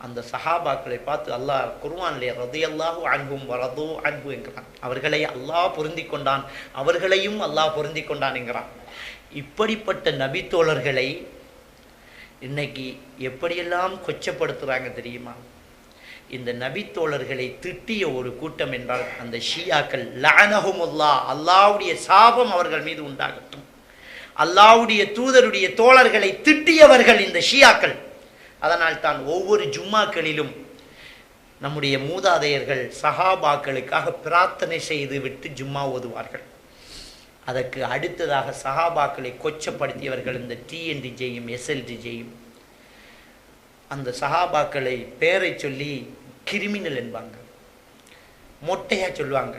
அந்த சஹாபாக்களை பார்த்து அல்லாஹ் குர்ஆனிலே ரலியல்லாஹு அன்ஹும் வரது அன்ஹு என்கிறான். அவர்களை அல்லாஹ் பொருந்தி கொண்டான், அவர்களையும் அல்லாஹ் பொருந்தி கொண்டான் என்கிறான். இப்படிப்பட்ட நபித்தோழர்களை இன்னைக்கு எப்படியெல்லாம் கொச்சப்படுத்துகிறாங்க தெரியுமா? இந்த நபித்தோழர்களை திட்டிய ஒரு கூட்டம் என்றால் அந்த ஷியாக்கள், லஅனஹுமுல்லாஹ், அல்லாஹ்வுடைய சாபம் அவர்கள் மீது உண்டாகட்டும். அல்லாஹ்வுடைய தூதருடைய தோழர்களை திட்டியவர்கள் இந்த ஷியாக்கள். அதனால் தான் ஒவ்வொரு ஜும்மாக்களிலும் நம்முடைய மூதாதையர்கள் சஹாபாக்களுக்காக பிரார்த்தனை செய்து விட்டு ஜும்மா ஓதுவார்கள். அதற்கு அடுத்ததாக சஹாபாக்களை கொச்சப்படுத்தியவர்கள் இந்த டிஎன்டிஜேயும் எஸ்எல்டிஜேயும். அந்த சஹாபாக்களை பேரை சொல்லி கிரிமினல் என்பாங்க, மொட்டையா சொல்லுவாங்க.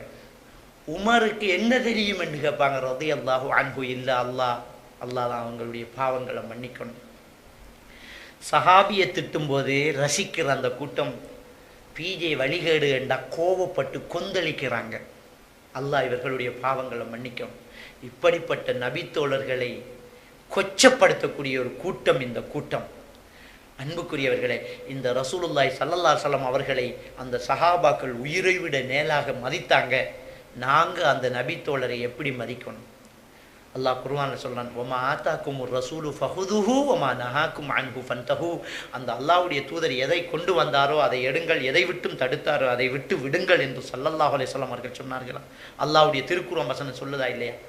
உமருக்கு என்ன தெரியும் என்று கேட்பாங்க. ரலியல்லாஹு அன்ஹு, இல்லை அல்லாஹ் தான் அவங்களுடைய பாவங்களை மன்னிக்கணும். சஹாபியை திட்டும் போது ரசிக்கிற அந்த கூட்டம் பிஜே வழிகேடு என்றா கோபப்பட்டு கொந்தளிக்கிறாங்க. அல்லாஹ் இவர்களுடைய பாவங்களை மன்னிக்கணும். இப்படிப்பட்ட நபித்தோழர்களை கொச்சப்படுத்தக்கூடிய ஒரு கூட்டம் இந்த கூட்டம். அன்புக்குரியவர்களே, இந்த ரசூலுல்லாஹி ஸல்லல்லாஹு அலைஹி வஸல்லம் அவர்களை அந்த சஹாபாக்கள் உயிரை விட மேலாக மதித்தாங்க. நாங்கள் அந்த நபித்தோழரை எப்படி மதிக்கணும்? அல்லாஹ் குர்ஆனில் சொல்றான், வமா ஆதாக்குமுர் ரசூலு ஃபஹுதுஹு வமா நஹாக்கும் அன்ஹு ஃபன்தஹு. அந்த அல்லாஹ்வுடைய தூதர் எதை கொண்டு வந்தாரோ அதை எடுங்கள், எதை விட்டும் தடுத்தாரோ அதை விட்டு விடுங்கள் என்று ஸல்லல்லாஹு அலைஹி வஸல்லம் அவர்கள் சொன்னார்களா? அல்லாஹ்வுடைய திருக்குர்ஆன் வசனம் சொல்லுதா இல்லையா?